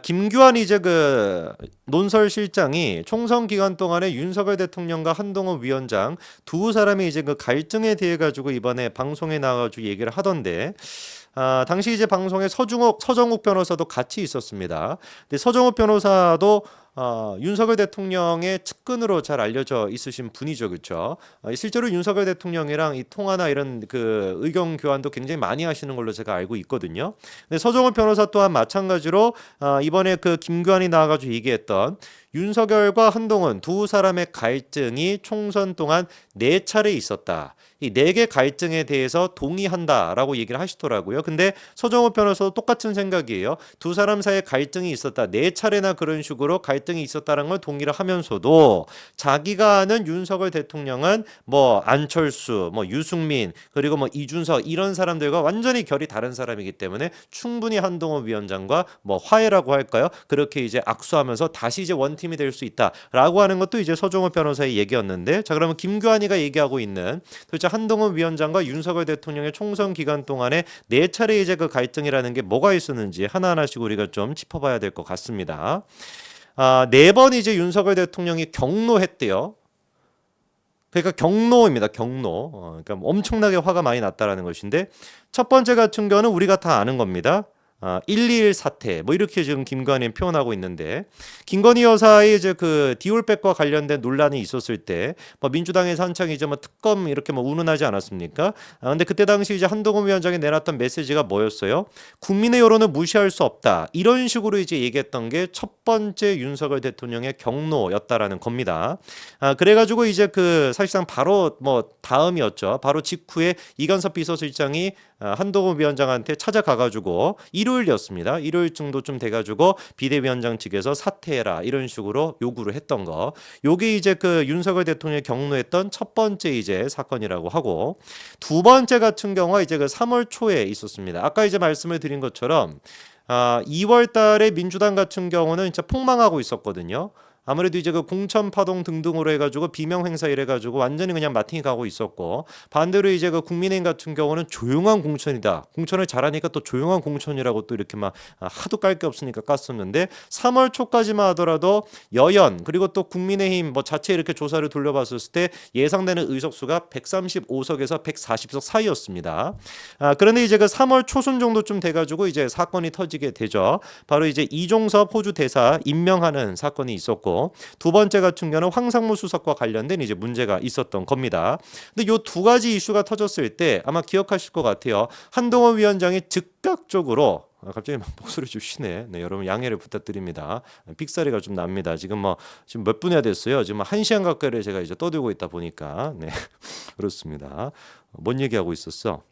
김규환 이제 그 논설실장이 총선 기간 동안에 윤석열 대통령과 한동훈 위원장 두 사람이 이제 그 갈등에 대해 가지고 이번에 방송에 나와가지고 얘기를 하던데, 당시 이제 방송에 서정욱 변호사도 같이 있었습니다. 근데 서정욱 변호사도 윤석열 대통령의 측근으로 잘 알려져 있으신 분이죠, 그렇죠? 실제로 윤석열 대통령이랑 이 통화나 이런 그 의견 교환도 굉장히 많이 하시는 걸로 제가 알고 있거든요. 근데 서정욱 변호사 또한 마찬가지로 이번에 그 김규환이 나와가지고 얘기했던 윤석열과 한동훈 두 사람의 갈등이 총선 동안 네 차례 있었다. 이 네 개 갈등에 대해서 동의한다라고 얘기를 하시더라고요. 근데 서정호 변호사도 똑같은 생각이에요. 두 사람 사이에 갈등이 있었다. 네 차례나 그런 식으로 갈등이 있었다는 걸 동의를 하면서도 자기가 아는 윤석열 대통령은 뭐 안철수, 뭐 유승민, 그리고 뭐 이준석 이런 사람들과 완전히 결이 다른 사람이기 때문에 충분히 한동훈 위원장과 뭐 화해라고 할까요? 그렇게 이제 악수하면서 다시 이제 원팀이 될 수 있다라고 하는 것도 이제 서정호 변호사의 얘기였는데, 자 그러면 김규환이가 얘기하고 있는 도대체 한동훈 위원장과 윤석열 대통령의 총선 기간 동안에 네 차례 이제 그 갈등이라는 게 뭐가 있었는지 하나하나씩 우리가 좀 짚어봐야 될 것 같습니다. 네 번 이제 윤석열 대통령이 경로했대요. 그러니까 경로입니다. 경로. 그러니까 엄청나게 화가 많이 났다라는 것인데, 첫 번째 같은 경우는 우리가 다 아는 겁니다. 121 사태 뭐 이렇게 지금 김건희 표현하고 있는데, 김건희 여사의 이제 그 디올백과 관련된 논란이 있었을 때 뭐 민주당에서 한창 이제 뭐 특검 이렇게 뭐 운운하지 않았습니까? 근데 그때 당시 이제 한동훈 위원장이 내놨던 메시지가 뭐였어요? 국민의 여론을 무시할 수 없다, 이런 식으로 이제 얘기했던 게 첫 번째 윤석열 대통령의 경로였다라는 겁니다. 그래가지고 이제 그 사실상 바로 뭐 다음이었죠. 바로 직후에 이관섭 비서실장이 한동훈 위원장한테 찾아가가지고 일요일이었습니다. 일요일쯤도 좀 돼가지고 비대위원장 측에서 사퇴해라 이런 식으로 요구를 했던 거. 요게 이제 그 윤석열 대통령이 경로했던 첫 번째 이제 사건이라고 하고, 두 번째 같은 경우가 이제 그 3월 초에 있었습니다. 아까 이제 말씀을 드린 것처럼 2월 달에 민주당 같은 경우는 진짜 폭망하고 있었거든요. 아무래도 이제 그 공천 파동 등등으로 해가지고 비명 행사 이래가지고 완전히 그냥 마팅이 가고 있었고, 반대로 이제 그 국민의힘 같은 경우는 조용한 공천이다. 공천을 잘하니까 또 조용한 공천이라고 또 이렇게 막 하도 깔 게 없으니까 깠었는데, 3월 초까지만 하더라도 여연 그리고 또 국민의힘 뭐 자체 이렇게 조사를 돌려봤을 때 예상되는 의석수가 135석에서 140석 사이였습니다. 그런데 이제 그 3월 초순 정도쯤 돼가지고 이제 사건이 터지게 되죠. 바로 이제 이종섭 호주 대사 임명하는 사건이 있었고, 두 번째 같은 경우는 황상무 수석과 관련된 이제 문제가 있었던 겁니다. 근데 요 두 가지 이슈가 터졌을 때 아마 기억하실 것 같아요. 한동훈 위원장이 즉각적으로 갑자기 막 목소리 좀 쉬네. 네, 여러분 양해를 부탁드립니다. 삑사리가 좀 납니다. 지금 몇 분이나 됐어요. 지금 1시간 가까이를 제가 이제 떠들고 있다 보니까 네 그렇습니다. 뭔 얘기하고 있었어?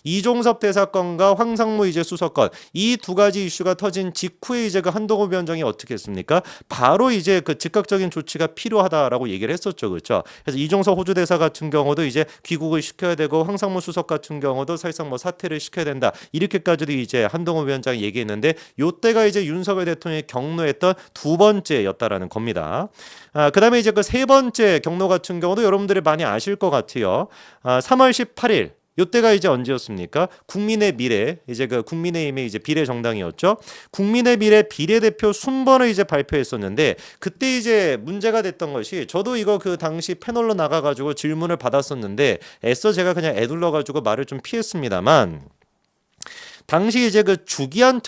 이종섭 대사건과 황상무 이제 수사건, 이 두 가지 이슈가 터진 직후에 이제 그 한동훈 위원장이 어떻게 했습니까? 바로 이제 그 즉각적인 조치가 필요하다라고 얘기를 했었죠, 그렇죠? 그래서 이종섭 호주 대사 같은 경우도 이제 귀국을 시켜야 되고, 황상무 수석 같은 경우도 사실상 뭐 사퇴를 시켜야 된다, 이렇게까지도 이제 한동훈 위원장이 얘기했는데, 요때가 이제 윤석열 대통령이 경로했던 두 번째였다라는 겁니다. 그다음에 이제 그 세 번째 경로 같은 경우도 여러분들이 많이 아실 것 같아요. 3월 18일. 요때가 이제 언제였습니까? 국민의 미래, 이제 그 국민의힘의 이제 비례 정당이었죠. 국민의 미래 비례대표 순번을 이제 발표했었는데, 그때 이제 문제가 됐던 것이, 저도 이거 그 당시 패널로 나가가지고 질문을 받았었는데 애써 제가 그냥 애둘러가지고 말을 좀 피했습니다만, 당시 이제 그 주기한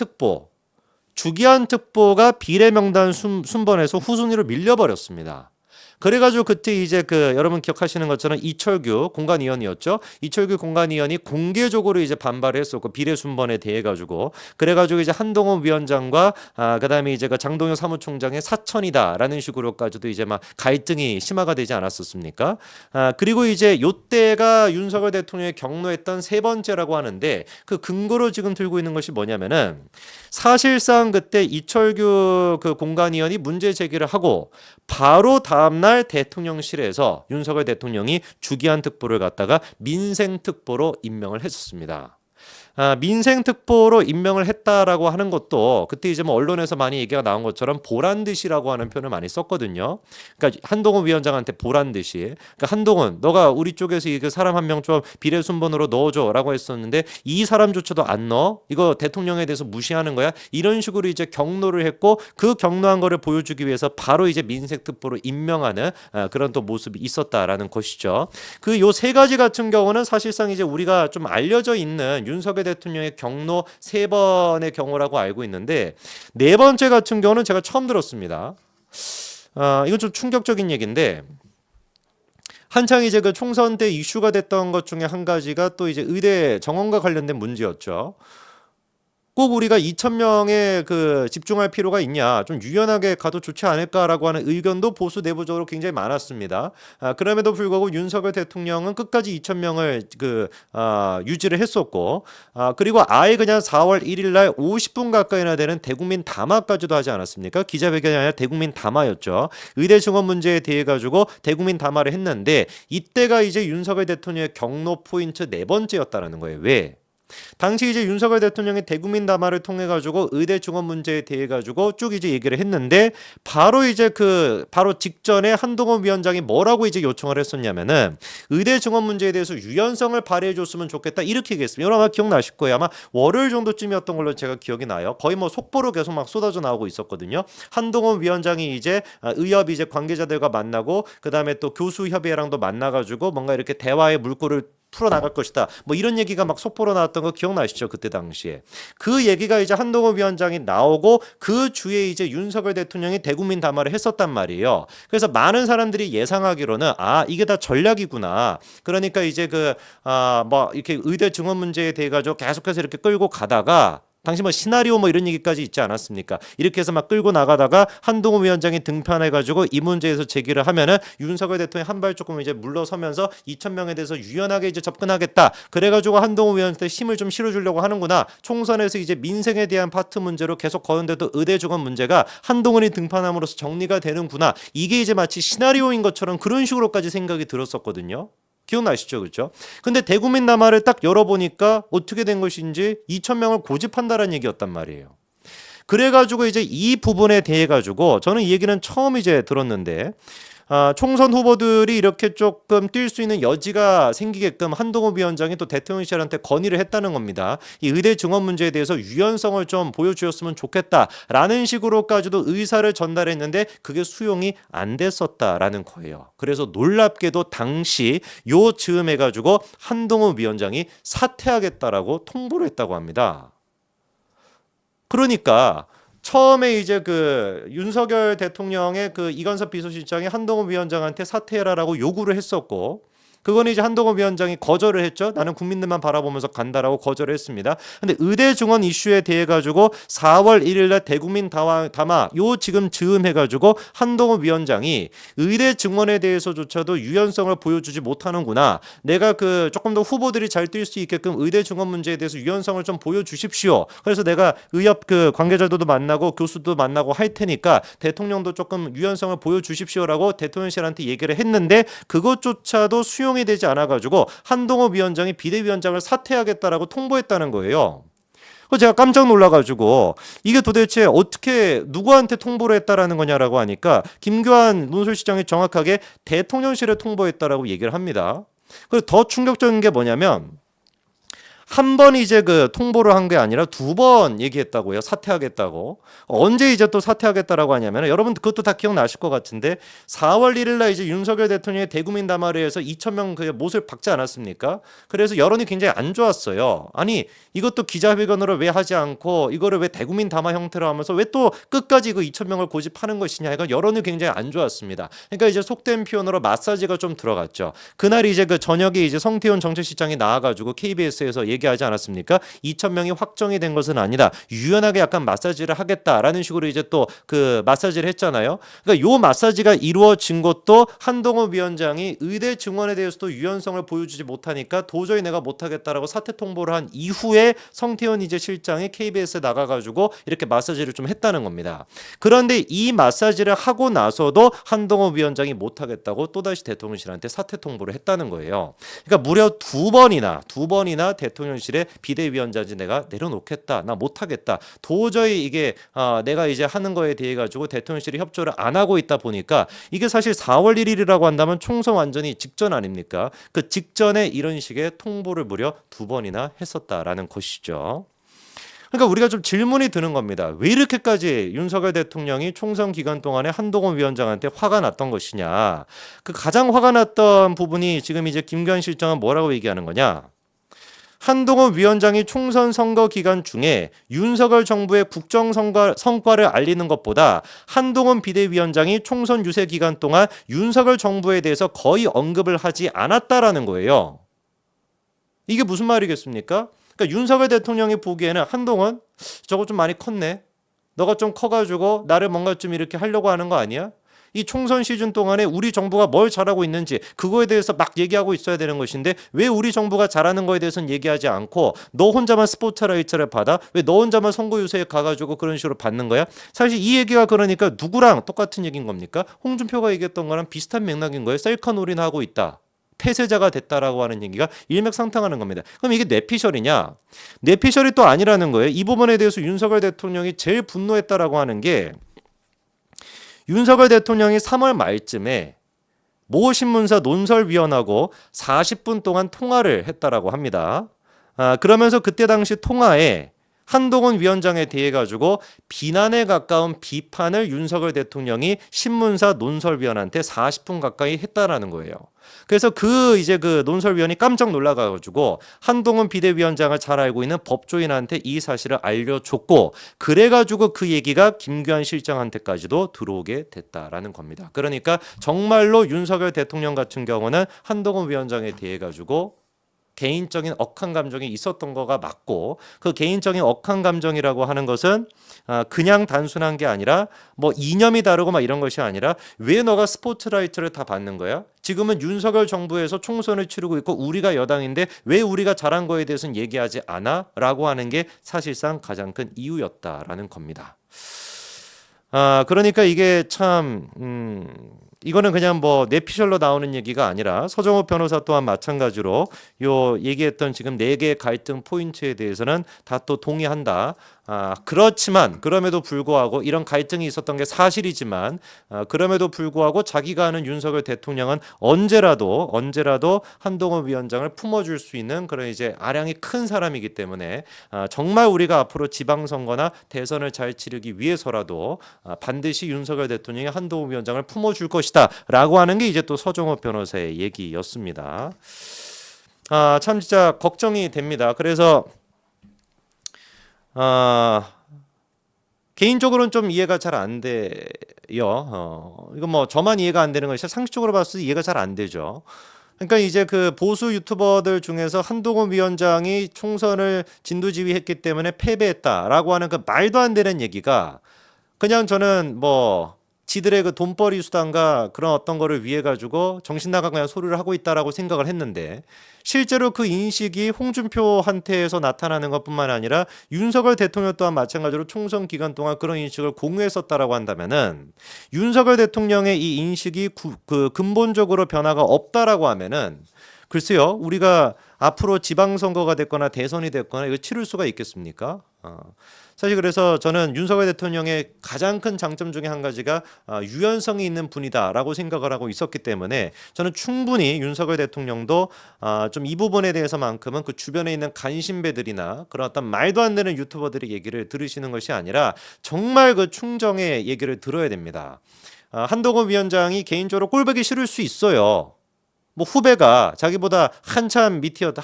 특보가 비례 명단 순번에서 후순위로 밀려버렸습니다. 그래가지고 그때 이제 그 여러분 기억하시는 것처럼 이철규 공관위원이었죠. 이철규 공관위원이 공개적으로 이제 반발을 했었고, 비례 순번에 대해 가지고, 그래가지고 이제 한동훈 위원장과 그다음에 이제 그 장동영 사무총장의 사천이다라는 식으로까지도 이제 막 갈등이 심화가 되지 않았었습니까? 그리고 이제 요때가 윤석열 대통령이 경로했던 세 번째라고 하는데, 그 근거로 지금 들고 있는 것이 뭐냐면은, 사실상 그때 이철규 그 공관위원이 문제 제기를 하고 바로 다음날 대통령실에서 윤석열 대통령이 주기한 특보를 갖다가 민생특보로 임명을 했었습니다. 민생특보로 임명을 했다라고 하는 것도 그때 이제 뭐 언론에서 많이 얘기가 나온 것처럼 보란 듯이라고 하는 표현을 많이 썼거든요. 그러니까 한동훈 위원장한테 보란 듯이. 그러니까 한동훈, 너가 우리 쪽에서 이 사람 한 명 좀 비례 순번으로 넣어줘라고 했었는데 이 사람조차도 안 넣어? 이거 대통령에 대해서 무시하는 거야? 이런 식으로 이제 경로를 했고 그 경로한 거를 보여주기 위해서 바로 이제 민생특보로 임명하는 그런 또 모습이 있었다라는 것이죠. 그 요 세 가지 같은 경우는 사실상 이제 우리가 좀 알려져 있는 윤석열 대통령의 경로 세 번의 경우라고 알고 있는데 네 번째 같은 경우는 제가 처음 들었습니다. 이건 좀 충격적인 얘기인데 한창 이제 그 총선 때 이슈가 됐던 것 중에 한 가지가 또 이제 의대 정원과 관련된 문제였죠. 꼭 우리가 2,000명에 집중할 필요가 있냐, 좀 유연하게 가도 좋지 않을까라고 하는 의견도 보수 내부적으로 굉장히 많았습니다. 그럼에도 불구하고 윤석열 대통령은 끝까지 2,000명을 유지를 했었고, 그리고 아예 그냥 4월 1일 날 50분 가까이나 되는 대국민 담화까지도 하지 않았습니까? 기자회견이 아니라 대국민 담화였죠. 의대 증원 문제에 대해 가지고 대국민 담화를 했는데 이때가 이제 윤석열 대통령의 경로 포인트 네 번째였다라는 거예요. 왜? 당시 이제 윤석열 대통령이 대국민 담화를 통해 가지고 의대 증원 문제에 대해 가지고 쭉 이제 얘기를 했는데 바로 이제 바로 직전에 한동훈 위원장이 뭐라고 이제 요청을 했었냐면은 의대 증원 문제에 대해서 유연성을 발휘해 줬으면 좋겠다 이렇게 얘기했습니다. 여러분 아마 기억나실 거예요. 아마 월요일 정도쯤이었던 걸로 제가 기억이 나요. 거의 뭐 속보로 계속 막 쏟아져 나오고 있었거든요. 한동훈 위원장이 이제 의협 이제 관계자들과 만나고 그다음에 또 교수협의회랑도 만나 가지고 뭔가 이렇게 대화의 물꼬를 풀어나갈 것이다. 뭐 이런 얘기가 막 속보로 나왔던 거 기억나시죠? 그때 당시에. 그 얘기가 이제 한동훈 위원장이 나오고 그 주에 이제 윤석열 대통령이 대국민 담화를 했었단 말이에요. 그래서 많은 사람들이 예상하기로는 이게 다 전략이구나. 그러니까 이제 뭐 이렇게 의대 증원 문제에 대해 가지고 계속해서 이렇게 끌고 가다가 당시 뭐 시나리오 뭐 이런 얘기까지 있지 않았습니까? 이렇게 해서 막 끌고 나가다가 한동훈 위원장이 등판해가지고 이 문제에서 제기를 하면은 윤석열 대통령이 한 발 조금 이제 물러서면서 2,000명에 대해서 유연하게 이제 접근하겠다. 그래가지고 한동훈 위원한테 힘을 좀 실어주려고 하는구나. 총선에서 이제 민생에 대한 파트 문제로 계속 거는데도 의대 증원 문제가 한동훈이 등판함으로써 정리가 되는구나. 이게 이제 마치 시나리오인 것처럼 그런 식으로까지 생각이 들었었거든요. 기억나시죠? 그렇죠? 근데 대국민 담화를 딱 열어보니까 어떻게 된 것인지 2,000명을 고집한다라는 얘기였단 말이에요. 그래가지고 이제 이 부분에 대해 가지고 저는 이 얘기는 처음 이제 들었는데 총선 후보들이 이렇게 조금 뛸 수 있는 여지가 생기게끔 한동훈 위원장이 또 대통령실한테 건의를 했다는 겁니다. 이 의대 증원 문제에 대해서 유연성을 좀 보여주었으면 좋겠다라는 식으로까지도 의사를 전달했는데 그게 수용이 안 됐었다라는 거예요. 그래서 놀랍게도 당시 요 즈음 해가지고 한동훈 위원장이 사퇴하겠다라고 통보를 했다고 합니다. 그러니까 처음에 이제 윤석열 대통령의 이건섭 비서실장이 한동훈 위원장한테 사퇴해라라고 요구를 했었고 그건 이제 한동훈 위원장이 거절을 했죠. 나는 국민들만 바라보면서 간다라고 거절을 했습니다. 근데 의대 증원 이슈에 대해 가지고 4월 1일 날 대국민 담화 요 지금 즈음 해 가지고 한동훈 위원장이 의대 증원에 대해서조차도 유연성을 보여주지 못하는구나. 내가 조금 더 후보들이 잘 뛸 수 있게끔 의대 증원 문제에 대해서 유연성을 좀 보여주십시오. 그래서 내가 의협 관계자들도 만나고 교수도 만나고 할 테니까 대통령도 조금 유연성을 보여주십시오라고 대통령실한테 얘기를 했는데 그것조차도 수용이 되지 않아가지고 한동훈 위원장이 비대위원장을 사퇴하겠다라고 통보했다는 거예요. 제가 깜짝 놀라가지고 이게 도대체 어떻게 누구한테 통보를 했다라는 거냐라고 하니까 김교환 논설시장이 정확하게 대통령실에 통보했다라고 얘기를 합니다. 그리고 더 충격적인 게 뭐냐면 한 번 이제 통보를 한 게 아니라 두 번 얘기했다고요. 사퇴하겠다고. 언제 이제 또 사퇴하겠다라고 하냐면 여러분 그것도 다 기억나실 것 같은데 4월 1일 날 이제 윤석열 대통령의 대국민 담화를 해서 2,000명 못을 박지 않았습니까? 그래서 여론이 굉장히 안 좋았어요. 아니 이것도 기자회견으로 왜 하지 않고 이거를 왜 대국민 담화 형태로 하면서 왜 또 끝까지 2,000명을 고집하는 것이냐. 이건 여론이 굉장히 안 좋았습니다. 그러니까 이제 속된 표현으로 마사지가 좀 들어갔죠. 그날 이제 저녁에 이제 성태훈 정책실장이 나와가지고 KBS에서 얘기하지 않았습니까? 2,000명이 확정이 된 것은 아니다. 유연하게 약간 마사지를 하겠다라는 식으로 이제 또 마사지를 했잖아요. 그러니까 요 마사지가 이루어진 것도 한동훈 위원장이 의대 증원에 대해서도 유연성을 보여주지 못하니까 도저히 내가 못하겠다라고 사퇴 통보를 한 이후에 성태훈 이제 실장이 KBS에 나가가지고 이렇게 마사지를 좀 했다는 겁니다. 그런데 이 마사지를 하고 나서도 한동훈 위원장이 못하겠다고 또다시 대통령실한테 사퇴 통보를 했다는 거예요. 그러니까 무려 두 번이나 대통령실이 대통령실에 비대위원장지 내가 내려놓겠다. 나 못하겠다. 도저히 이게 내가 이제 하는 거에 대해 가지고 대통령실이 협조를 안 하고 있다 보니까 이게 사실 4월 1일이라고 한다면 총선 완전히 직전 아닙니까? 그 직전에 이런 식의 통보를 무려 2번이나 했었다라는 것이죠. 그러니까 우리가 좀 질문이 드는 겁니다. 왜 이렇게까지 윤석열 대통령이 총선 기간 동안에 한동훈 위원장한테 화가 났던 것이냐. 그 가장 화가 났던 부분이 지금 이제 김기현 실장은 뭐라고 얘기하는 거냐. 한동훈 위원장이 총선 선거 기간 중에 윤석열 정부의 국정 성과를 알리는 것보다 한동훈 비대위원장이 총선 유세 기간 동안 윤석열 정부에 대해서 거의 언급을 하지 않았다라는 거예요. 이게 무슨 말이겠습니까? 그러니까 윤석열 대통령이 보기에는 한동훈 저거 좀 많이 컸네. 너가 좀 커가지고 나를 뭔가 좀 이렇게 하려고 하는 거 아니야? 이 총선 시즌 동안에 우리 정부가 뭘 잘하고 있는지 그거에 대해서 막 얘기하고 있어야 되는 것인데 왜 우리 정부가 잘하는 거에 대해서는 얘기하지 않고 너 혼자만 스포트라이트를 받아? 왜 너 혼자만 선거 유세에 가가지고 그런 식으로 받는 거야? 사실 이 얘기가 그러니까 누구랑 똑같은 얘기인 겁니까? 홍준표가 얘기했던 거랑 비슷한 맥락인 거예요. 셀카 놀이나 하고 있다. 폐쇄자가 됐다라고 하는 얘기가 일맥상통하는 겁니다. 그럼 이게 뇌피셜이냐? 뇌피셜이 또 아니라는 거예요. 이 부분에 대해서 윤석열 대통령이 제일 분노했다라고 하는 게 윤석열 대통령이 3월 말쯤에 모 신문사 논설위원하고 40분 동안 통화를 했다라고 합니다. 그러면서 그때 당시 통화에 한동훈 위원장에 대해 가지고 비난에 가까운 비판을 윤석열 대통령이 신문사 논설위원한테 40분 가까이 했다라는 거예요. 그래서 그 논설위원이 깜짝 놀라가지고 한동훈 비대위원장을 잘 알고 있는 법조인한테 이 사실을 알려줬고 그래가지고 그 얘기가 김규환 실장한테까지도 들어오게 됐다라는 겁니다. 그러니까 정말로 윤석열 대통령 같은 경우는 한동훈 위원장에 대해 가지고 개인적인 억한 감정이 있었던 거가 맞고 그 개인적인 억한 감정이라고 하는 것은 그냥 단순한 게 아니라 뭐 이념이 다르고 막 이런 것이 아니라 왜 너가 스포트라이트를 다 받는 거야? 지금은 윤석열 정부에서 총선을 치르고 있고 우리가 여당인데 왜 우리가 잘한 거에 대해서는 얘기하지 않아? 라고 하는 게 사실상 가장 큰 이유였다라는 겁니다. 그러니까 이게 참 이거는 그냥 뭐 뇌피셜로 나오는 얘기가 아니라 서정호 변호사 또한 마찬가지로 요 얘기했던 지금 4개의 갈등 포인트에 대해서는 다 또 동의한다. 그렇지만 그럼에도 불구하고 이런 갈등이 있었던 게 사실이지만 그럼에도 불구하고 자기가 아는 윤석열 대통령은 언제라도 한동훈 위원장을 품어줄 수 있는 그런 이제 아량이 큰 사람이기 때문에 정말 우리가 앞으로 지방선거나 대선을 잘 치르기 위해서라도 반드시 윤석열 대통령이 한동훈 위원장을 품어줄 것이다 라고 하는 게 이제 또 서정호 변호사의 얘기였습니다. 참 진짜 걱정이 됩니다. 그래서 개인적으로는 좀 이해가 잘 안 돼요. 이거 뭐 저만 이해가 안 되는 것이 상식적으로 봤을 때 이해가 잘 안 되죠. 그러니까 이제 그 보수 유튜버들 중에서 한동훈 위원장이 총선을 진두지휘했기 때문에 패배했다라고 하는 그 말도 안 되는 얘기가 그냥 저는 뭐 지들의 그 돈벌이 수단과 그런 어떤 거를 위해 가지고 정신 나간 그냥 소리를 하고 있다라고 생각을 했는데 실제로 그 인식이 홍준표한테에서 나타나는 것뿐만 아니라 윤석열 대통령 또한 마찬가지로 총선 기간 동안 그런 인식을 공유했었다라고 한다면은 윤석열 대통령의 이 인식이 그 근본적으로 변화가 없다라고 하면은 글쎄요 우리가 앞으로 지방선거가 됐거나 대선이 됐거나 이거 치를 수가 있겠습니까? 사실 그래서 저는 윤석열 대통령의 가장 큰 장점 중에 한 가지가 유연성이 있는 분이다라고 생각을 하고 있었기 때문에 저는 충분히 윤석열 대통령도 좀 이 부분에 대해서만큼은 그 주변에 있는 간신배들이나 그런 어떤 말도 안 되는 유튜버들의 얘기를 들으시는 것이 아니라 정말 그 충정의 얘기를 들어야 됩니다. 한동훈 위원장이 개인적으로 꼴보기 싫을 수 있어요. 뭐 후배가 자기보다 한참 밑은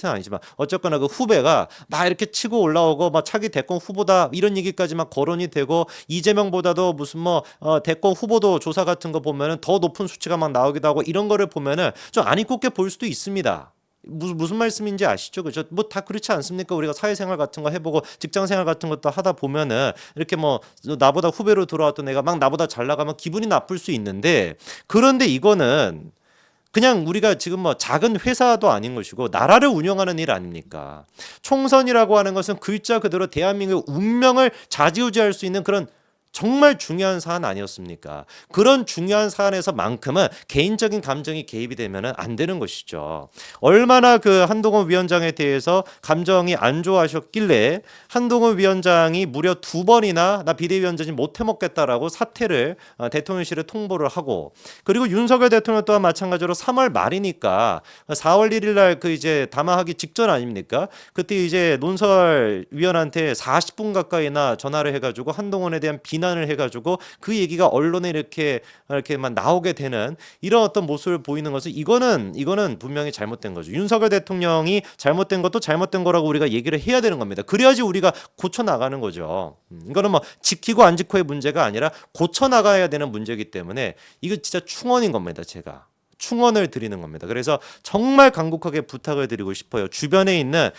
아니지만 어쨌거나 그 후배가 막 이렇게 치고 올라오고 막 차기 대권 후보다 이런 얘기까지 막 거론이 되고 이재명보다도 무슨 뭐 대권 후보도 조사 같은 거 보면은 더 높은 수치가 막 나오기도 하고 이런 거를 보면은 좀 안 이롭게 볼 수도 있습니다. 무슨 말씀인지 아시죠? 그죠? 뭐 다 그렇지 않습니까? 우리가 사회생활 같은 거 해보고 직장생활 같은 것도 하다 보면은 이렇게 뭐 나보다 후배로 들어왔던 애가 막 나보다 잘 나가면 기분이 나쁠 수 있는데 그런데 이거는 그냥 우리가 지금 뭐 작은 회사도 아닌 것이고 나라를 운영하는 일 아닙니까? 총선이라고 하는 것은 글자 그대로 대한민국의 운명을 좌지우지할 수 있는 그런 정말 중요한 사안 아니었습니까? 그런 중요한 사안에서만큼은 개인적인 감정이 개입이 되면은 안 되는 것이죠. 얼마나 그 한동훈 위원장에 대해서 감정이 안 좋아하셨길래 한동훈 위원장이 무려 2번이나 나 비대위원장이 못 해먹겠다라고 사퇴를 대통령실에 통보를 하고, 그리고 윤석열 대통령 또한 마찬가지로 3월 말이니까 4월 1일 날 그 이제 담화하기 직전 아닙니까? 그때 이제 논설위원한테 40분 가까이나 전화를 해가지고 한동훈에 대한 비난을 해가지고 그 얘기가 언론에 이렇게만 나오게 되는 이런 어떤 모습을 보이는 것은 이거는 분명히 잘못된 거죠. 윤석열 대통령이 잘못된 것도 잘못된 거라고 우리가 얘기를 해야 되는 겁니다. 그래야지 우리가 고쳐 나가는 거죠. 이거는 뭐 지키고 안 지키고의 문제가 아니라 고쳐 나가야 되는 문제이기 때문에 이거 진짜 충언인 겁니다. 제가 충언을 드리는 겁니다. 그래서 정말 간곡하게 부탁을 드리고 싶어요. 주변에 있는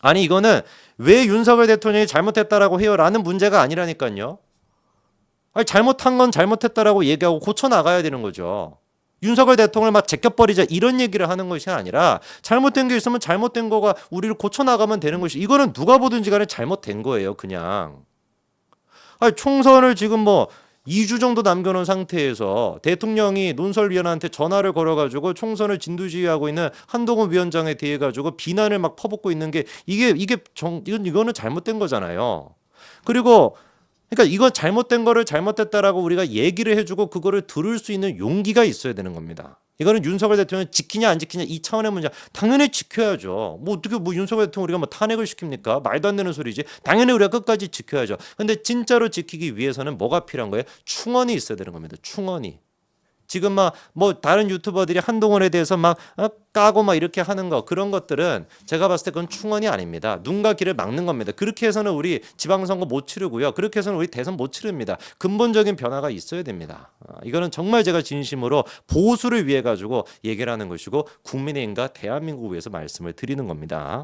아니 이거는 왜 윤석열 대통령이 잘못했다라고 해요라는 문제가 아니라니까요. 아니 잘못한 건 잘못했다라고 얘기하고 고쳐 나가야 되는 거죠. 윤석열 대통령을 막 제껴버리자 이런 얘기를 하는 것이 아니라 잘못된 게 있으면 잘못된 거가 우리를 고쳐 나가면 되는 것이, 이거는 누가 보든지 간에 잘못된 거예요. 그냥 아니 총선을 지금 뭐 2주 정도 남겨놓은 상태에서 대통령이 논설위원한테 전화를 걸어가지고 총선을 진두지휘하고 있는 한동훈 위원장에 대해 가지고 비난을 막 퍼붓고 있는 게 이거는 잘못된 거잖아요. 그리고 그러니까 이거 잘못된 거를 잘못됐다라고 우리가 얘기를 해주고 그거를 들을 수 있는 용기가 있어야 되는 겁니다. 이거는 윤석열 대통령 지키냐 안 지키냐 이 차원의 문제. 당연히 지켜야죠. 뭐 어떻게 뭐 윤석열 대통령 우리가 뭐 탄핵을 시킵니까? 말도 안 되는 소리지. 당연히 우리가 끝까지 지켜야죠. 근데 진짜로 지키기 위해서는 뭐가 필요한 거예요? 충언이 있어야 되는 겁니다. 충언이. 지금 막 뭐 다른 유튜버들이 한동훈에 대해서 막 까고 막 이렇게 하는 거, 그런 것들은 제가 봤을 때 그건 충언이 아닙니다. 눈과 귀를 막는 겁니다. 그렇게 해서는 우리 지방선거 못 치르고요. 그렇게 해서는 우리 대선 못 치릅니다. 근본적인 변화가 있어야 됩니다. 이거는 정말 제가 진심으로 보수를 위해 가지고 얘기를 하는 것이고 국민의힘과 대한민국을 위해서 말씀을 드리는 겁니다.